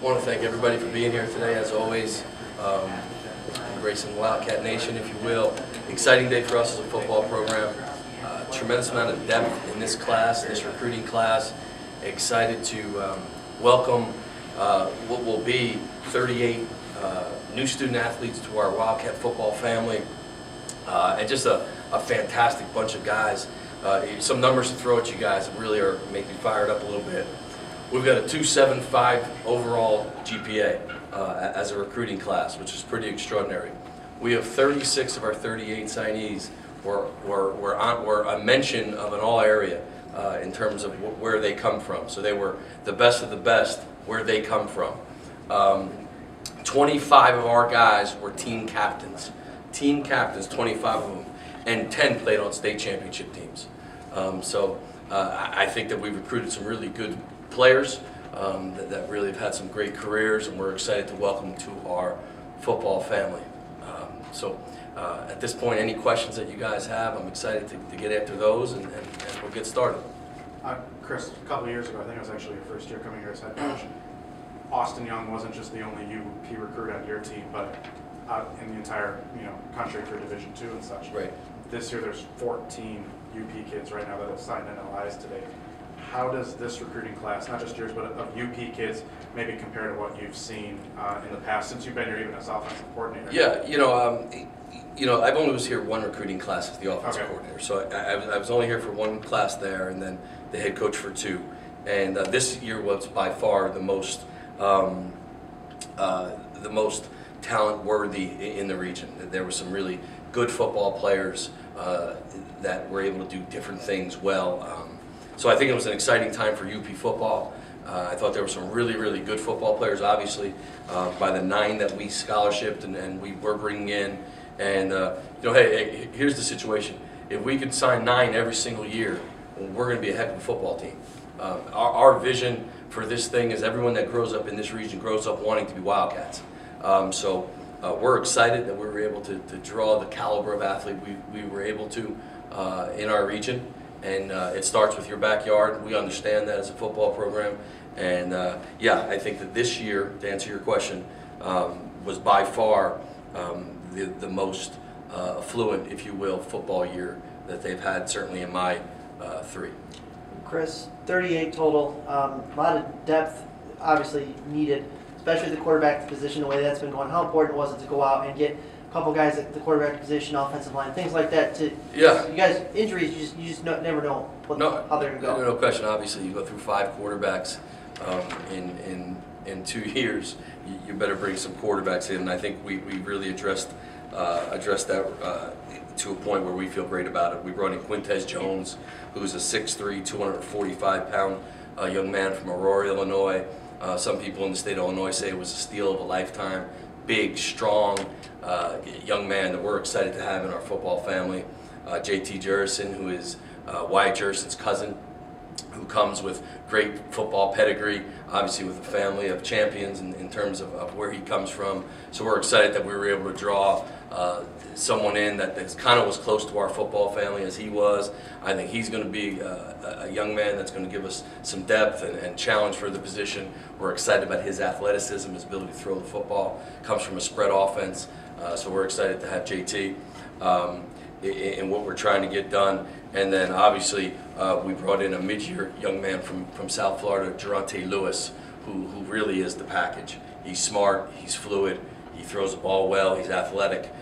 I want to thank everybody for being here today, as always. Embracing Wildcat Nation, if you will. Exciting day for us as a football program. Tremendous amount of depth in this class, this recruiting class. Excited to welcome what will be 38 new student athletes to our Wildcat football family. And just a fantastic bunch of guys. Some numbers to throw at you guys that really are making me fired up a little bit. We've got a 2.75 overall GPA as a recruiting class, which is pretty extraordinary. We have 36 of our 38 signees were a mention of an all area in terms of where they come from. So they were the best of the best where they come from. 25 of our guys were team captains. Team captains, 25 of them, and 10 played on state championship teams. I think that we've recruited some really good players that really have had some great careers, and we're excited to welcome them to our football family. At this point, any questions that you guys have, I'm excited to get after those, and we'll get started. Chris, a couple of years ago, I think it was actually your first year coming here as head coach, Austin Young wasn't just the only UP recruit on your team, but out in the entire country for Division II and such. Right. This year there's 14 UP kids right now that have signed NLIs today. How does this recruiting class, not just yours, but of UP kids, maybe compare to what you've seen in the past since you've been here even as offensive coordinator? Yeah, I've only was here one recruiting class as the offensive coordinator, so I was only here for one class there, and then the head coach for two. And this year was by far the most talent-worthy in the region. There were some really good football players that were able to do different things well. So I think it was an exciting time for UP football. I thought there were some really, really good football players, obviously, by the 9 that we scholarshiped and we were bringing in. And, hey, here's the situation. If we could sign 9 every single year, we're going to be a heck of a football team. Our vision for this thing is everyone that grows up in this region grows up wanting to be Wildcats. We're excited that we were able to draw the caliber of athlete we were able to in our region. And it starts with your backyard. We understand that as a football program. And yeah, I think that this year, to answer your question, was by far the most affluent, if you will, football year that they've had, certainly in my 3. Chris, 38 total, a lot of depth obviously needed, especially the quarterback position, the way that's been going. How important was it to go out and get a couple guys at the quarterback position, offensive line, things like that? Yeah. You guys, injuries, you just never know how they're going to go. No question. Obviously, you go through 5 quarterbacks in 2 years. You better bring some quarterbacks in. And I think we really addressed that to a point where we feel great about it. We brought in Quintez Jones, who's a 6'3", 245-pound young man from Aurora, Illinois. Some people in the state of Illinois say it was a steal of a lifetime. Big, strong young man that we're excited to have in our football family. JT Jerison, who is Wyatt Jerison's cousin, who comes with great football pedigree, obviously with a family of champions in terms of where he comes from. So we're excited that we were able to draw someone in that kind of was close to our football family as he was. I think he's going to be a young man that's going to give us some depth and challenge for the position. We're excited about his athleticism, his ability to throw the football. Comes from a spread offense, so we're excited to have JT in what we're trying to get done. And then obviously we brought in a mid-year young man from South Florida, Geronte Lewis, who really is the package. He's smart, he's fluid, he throws the ball well, he's athletic.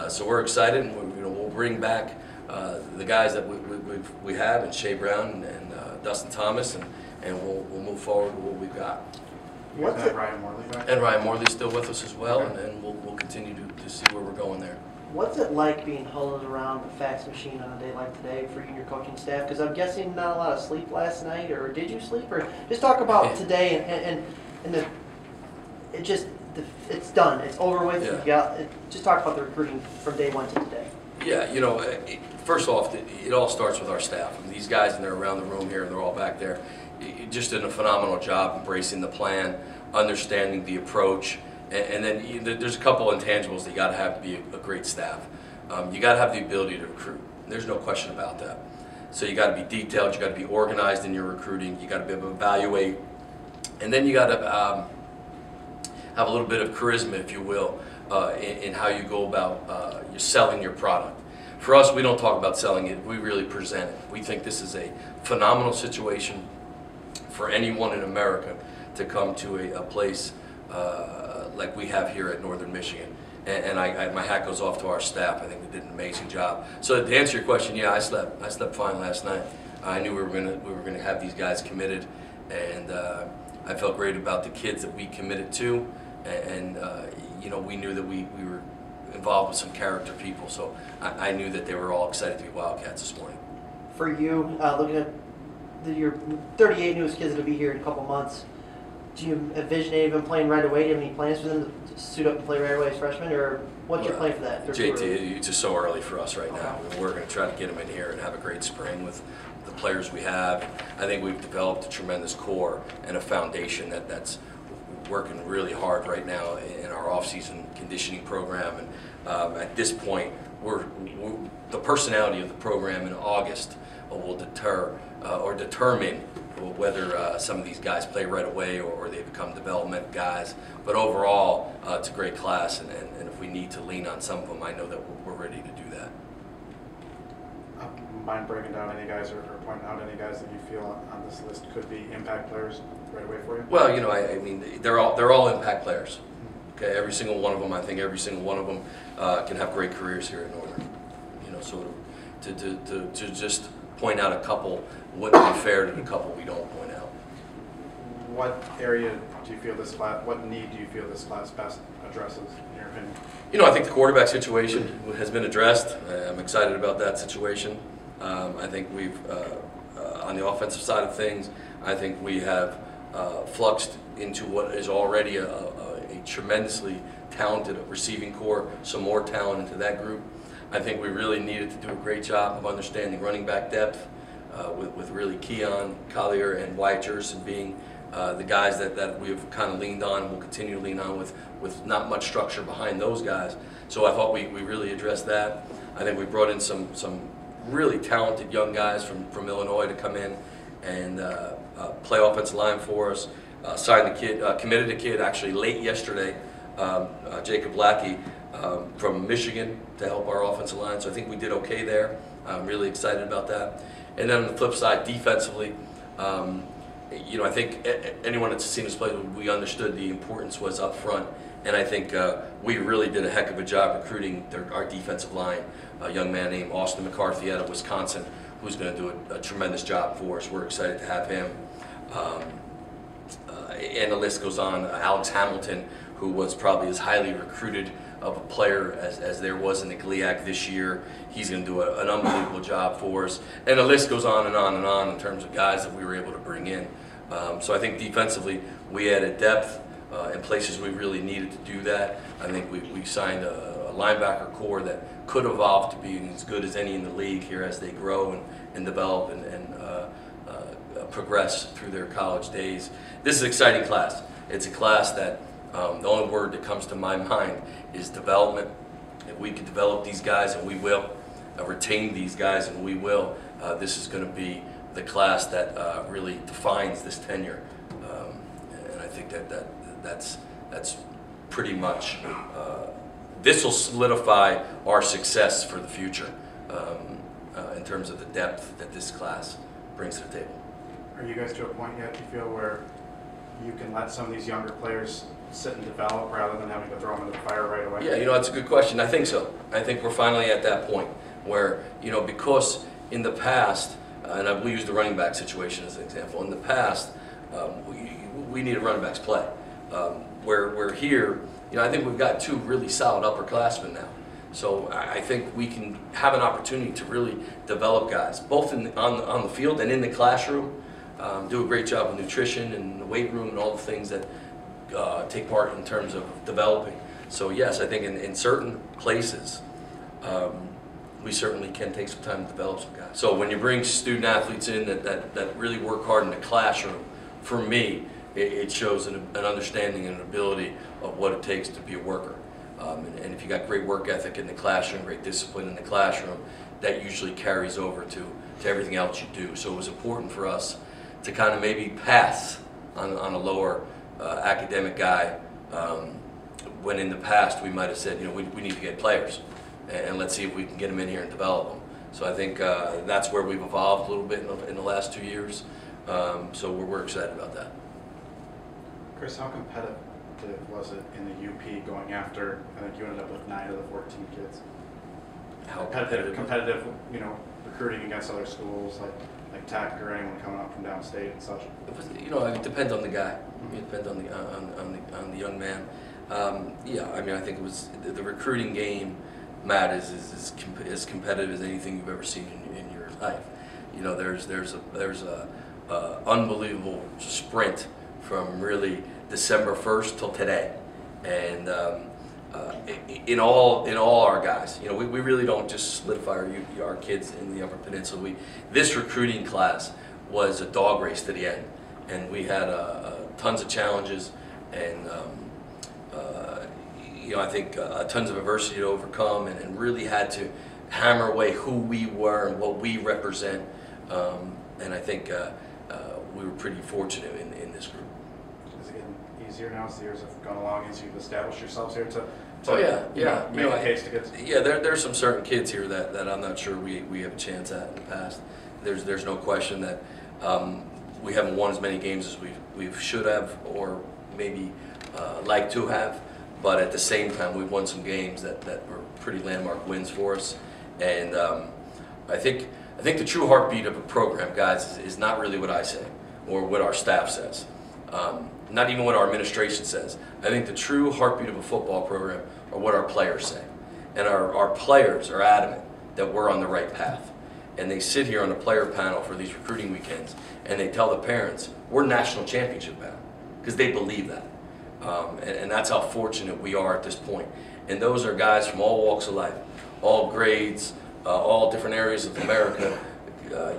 So we're excited, and we'll bring back the guys that we have, and Shea Brown and Dustin Thomas, and we'll move forward with what we've got. What's it? Ryan Morley back? And Ryan Morley's still with us as well, and we'll continue to see where we're going there. What's it like being huddled around the fax machine on a day like today for you and your coaching staff? Because I'm guessing not a lot of sleep last night, or did you sleep? Or just talk about today and it's done. It's over with. Yeah. Just talk about the recruiting from day 1 to today. Yeah, first off, it all starts with our staff. I mean, these guys, and they're around the room here, and they're all back there, just did a phenomenal job embracing the plan, understanding the approach. And then there's a couple intangibles that you got to have to be a great staff. You got to have the ability to recruit. There's no question about that. So you got to be detailed. You got to be organized in your recruiting. You got to be able to evaluate, and then you got to have a little bit of charisma, if you will, in how you go about you're selling your product. For us, we don't talk about selling it, we really present it. We think this is a phenomenal situation for anyone in America to come to a place like we have here at Northern Michigan. And my hat goes off to our staff. I think they did an amazing job. So to answer your question, yeah, I slept fine last night. I knew we were gonna have these guys committed, and I felt great about the kids that we committed to, and you know, we knew that we were involved with some character people, so I knew that they were all excited to be Wildcats this morning. For you, looking at your 38 newest kids that'll be here in a couple months, do you envision any of them playing right away? Do you have any plans for them to suit up and play right away as freshmen, or what's your plan for that? JT, it's just so early for us right now. We're going to try to get them in here and have a great spring with the players we have. I think we've developed a tremendous core and a foundation that's working really hard right now in our off-season conditioning program. And at this point, the personality of the program in August will determine whether some of these guys play right away or they become development guys. But overall, it's a great class, and if we need to lean on some of them, I know that we're ready to do that. Mind breaking down any guys or pointing out any guys that you feel on this list could be impact players right away for you? Well, you know, I mean, they're all impact players. Okay, every single one of them. I think every single one of them can have great careers here at Northern. You know, so to just point out a couple wouldn't be fair to the couple we don't point out. What area do you feel this class? What need do you feel this class best addresses, in your opinion? You know, I think the quarterback situation has been addressed. I'm excited about that situation. I think we've, on the offensive side of things, I think we have fluxed into what is already a tremendously talented receiving core, some more talent into that group. I think we really needed to do a great job of understanding running back depth with really Keon Collier and Wyatt Jerson being the guys that we've kind of leaned on and will continue to lean on with not much structure behind those guys. So I thought we really addressed that. I think we brought in some really talented young guys from Illinois to come in and play offensive line for us. Signed the kid, committed a kid actually late yesterday, Jacob Lackey from Michigan to help our offensive line. So I think we did okay there. I'm really excited about that. And then on the flip side, defensively, you know, I think anyone that's seen us play, we understood the importance was up front. And I think we really did a heck of a job recruiting our defensive line. A young man named Austin McCarthy out of Wisconsin, who's going to do a tremendous job for us. We're excited to have him. And the list goes on. Alex Hamilton, who was probably as highly recruited of a player as there was in the GLIAC this year. He's going to do an unbelievable job for us. And the list goes on and on and on in terms of guys that we were able to bring in. So I think defensively we added depth in places we really needed to do that. I think we signed a linebacker core that could evolve to be as good as any in the league here as they grow and develop and progress through their college days. This is an exciting class. It's a class that the only word that comes to my mind is development. If we can develop these guys, and we will, retain these guys, and we will, this is going to be the class that really defines this tenure. And I think that's pretty much, this will solidify our success for the future in terms of the depth that this class brings to the table. Are you guys to a point yet, you feel, where you can let some of these younger players sit and develop rather than having to throw them into the fire right away? Yeah, you know, that's a good question. I think so. I think we're finally at that point where, you know, because in the past, and I will use the running back situation as an example, in the past, we needed running backs play. Where here, you know, I think we've got two really solid upperclassmen now. So I think we can have an opportunity to really develop guys, both on the field and in the classroom. Do a great job with nutrition and the weight room and all the things that take part in terms of developing. So yes, I think in certain places, we certainly can take some time to develop some guys. So when you bring student athletes in that really work hard in the classroom, for me, it shows an understanding and an ability of what it takes to be a worker. And if you got great work ethic in the classroom, great discipline in the classroom, that usually carries over to everything else you do. So it was important for us to kind of maybe pass on a lower academic guy When in the past we might have said, you know, we need to get players, and let's see if we can get them in here and develop them. So I think that's where we've evolved a little bit in the last 2 years. So we're excited about that. Chris, how competitive was it in the UP going after, I think you ended up with 9 of the 14 kids? How Competitive, you know, recruiting against other schools like Tech or anyone coming up from downstate and such? You know, it depends on the guy. It depends on the young man. Yeah, I mean, I think it was the recruiting game, Matt, is as competitive as anything you've ever seen in your life. You know, there's a unbelievable sprint from really December 1st till today, and in all our guys, you know, we really don't just solidify our kids in the Upper Peninsula. This recruiting class was a dog race to the end, and we had tons of challenges, and you know, I think tons of adversity to overcome, and really had to hammer away who we were and what we represent, and I think we were pretty fortunate in this group. Is it getting easier now as the years have gone along, as you've established yourselves here to Oh yeah, yeah. make a case to get? Yeah, there's some certain kids here that I'm not sure we have a chance at in the past. There's no question that we haven't won as many games as we should have, or maybe like to have. But at the same time, we've won some games that were pretty landmark wins for us. And I think the true heartbeat of a program, guys, is not really what I say or what our staff says. Not even what our administration says. I think the true heartbeat of a football program are what our players say. And our players are adamant that we're on the right path. And they sit here on the player panel for these recruiting weekends, and they tell the parents, we're national championship bound, because they believe that. And that's how fortunate we are at this point. And those are guys from all walks of life, all grades, all different areas of America,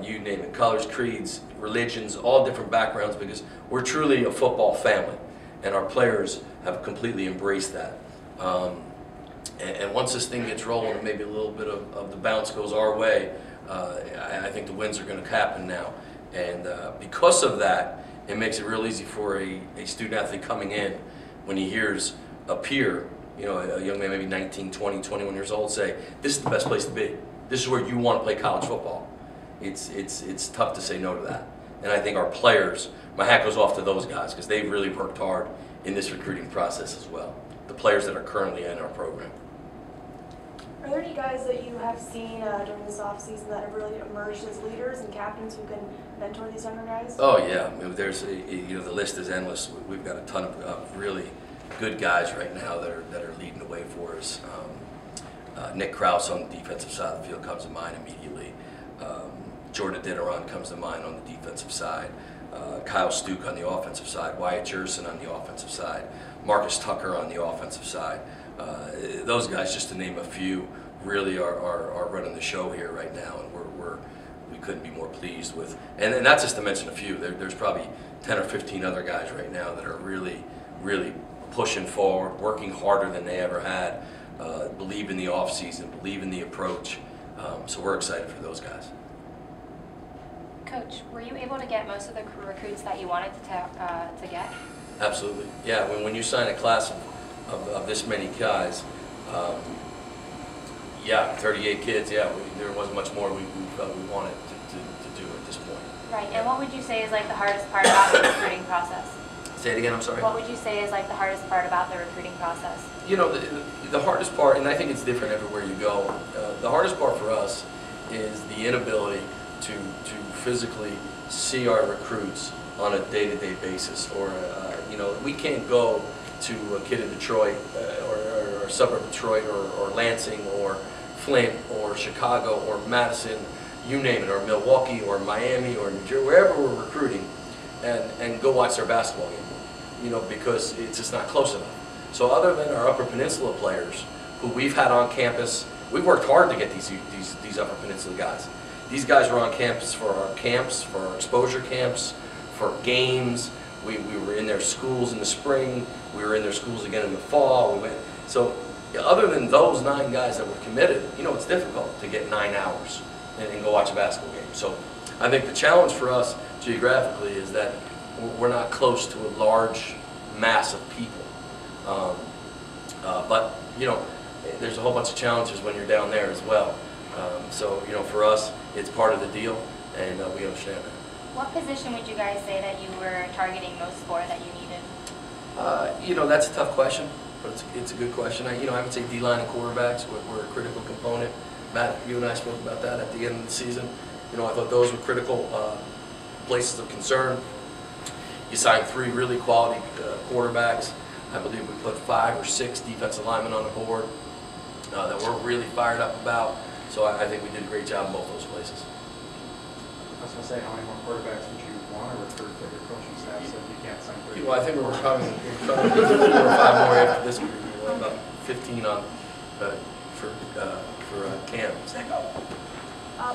you name it, colors, creeds, religions, all different backgrounds, because we're truly a football family, and our players have completely embraced that. And once this thing gets rolling and maybe a little bit of the bounce goes our way, I think the wins are going to happen now. And because of that, it makes it real easy for a student athlete coming in, when he hears a peer, you know, a young man maybe 19, 20, 21 years old, say, this is the best place to be. This is where you want to play college football. It's tough to say no to that. And I think our players, my hat goes off to those guys, because they've really worked hard in this recruiting process as well. The players that are currently in our program. Are there any guys that you have seen during this offseason that have really emerged as leaders and captains who can mentor these younger guys? Oh yeah, I mean, there's you know, the list is endless. We've got a ton of really good guys right now that are leading the way for us. Nick Krause on the defensive side of the field comes to mind immediately. Jordan Dineron comes to mind on the defensive side. Kyle Stuke on the offensive side. Wyatt Jerson on the offensive side. Marcus Tucker on the offensive side. Those guys, just to name a few, really are running the show here right now, and we couldn't be more pleased with. And that's just to mention a few. There's probably 10 or 15 other guys right now that are really pushing forward, working harder than they ever had, believe in the off season, believe in the approach. So we're excited for those guys. Coach, were you able to get most of the recruits that you wanted to get? Absolutely. Yeah, when you sign a class of this many guys, yeah, 38 kids, yeah, there wasn't much more we felt we wanted to do at this point. Right, and what would you say is like the hardest part about the recruiting process? Say it again, I'm sorry. What would you say is like the hardest part about the recruiting process? You know, the hardest part, and I think it's different everywhere you go, the hardest part for us is the inability to physically see our recruits on a day-to-day basis. Or, you know, we can't go to a kid in Detroit or suburb of Detroit or Lansing or Flint or Chicago or Madison, you name it, or Milwaukee or Miami or New Jersey, wherever we're recruiting, and go watch their basketball game, you know, because it's just not close enough. So other than our Upper Peninsula players who we've had on campus, we've worked hard to get these Upper Peninsula guys. These guys were on campus for our camps, for our exposure camps, for games. We were in their schools in the spring. We were in their schools again in the fall. So other than those 9 guys that were committed, you know, it's difficult to get 9 hours and go watch a basketball game. So I think the challenge for us geographically is that we're not close to a large mass of people. But, there's a whole bunch of challenges when you're down there as well. So, for us, it's part of the deal, and we understand that. What position would you guys say that you were targeting most for that you needed? That's a tough question, but it's a good question. I would say D-line and quarterbacks were a critical component. Matt, you and I spoke about that at the end of the season. I thought those were critical places of concern. You signed 3 really quality quarterbacks. I believe we put 5 or 6 defensive linemen on the board that we're really fired up about. So I think we did a great job in both those places. I was gonna say, how many more quarterbacks would you want to recruit that your coaching staff said you can't sign 3? Well, I think we're probably 4 or 5 more after this week. About 15 on for Cam.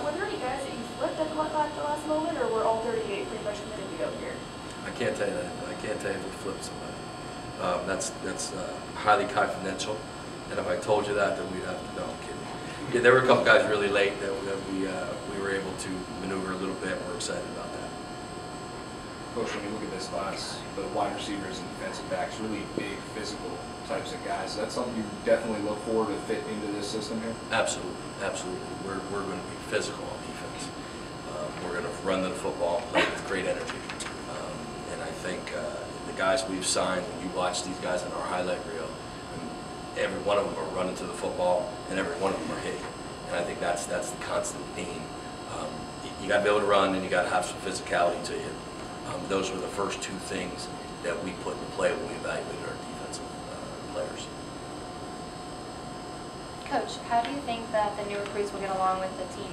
Were there any guys that you flipped at the last moment, or were all 38 pretty much committed to go here? I can't tell you that. I can't tell you if we flipped somebody. That's highly confidential. And if I told you that, then we'd have to know. I'm kidding. Yeah, there were a couple guys really late that we were able to maneuver a little bit. We're excited about that. Coach, when you look at this class, the wide receivers and defensive backs, really big, physical types of guys. Is that something you definitely look forward to fit into this system here? Absolutely, absolutely. We're going to be physical on defense. We're going to run the football, play with great energy. And I think the guys we've signed, when you watch these guys in our highlight reel, every one of them are running to the football, and every one of them are hitting. And I think that's the constant theme. You got to be able to run, and you got to have some physicality to you. Those were the first 2 things that we put into play when we evaluated our defensive players. Coach, how do you think that the new recruits will get along with the team?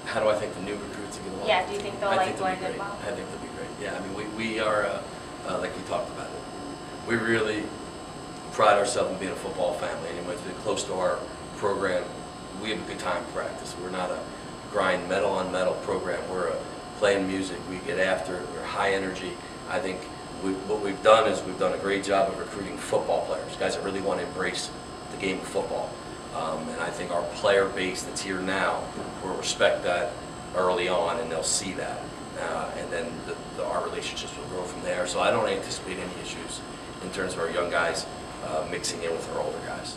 How do I think the new recruits will get along? Yeah, do you think they'll I think blend they'll be in great. well? I think they'll be great. Yeah, I mean, we are, like we talked about it, we really pride ourselves in being a football family. Anyone who's been close to our program, we have a good time in practice. We're not a grind metal on metal program. We're playing music. We get after it. We're high energy. I think what we've done is we've done a great job of recruiting football players, guys that really want to embrace the game of football. And I think our player base that's here now will respect that early on, and they'll see that. And then our relationships will grow from there. So I don't anticipate any issues in terms of our young guys mixing in with our older guys.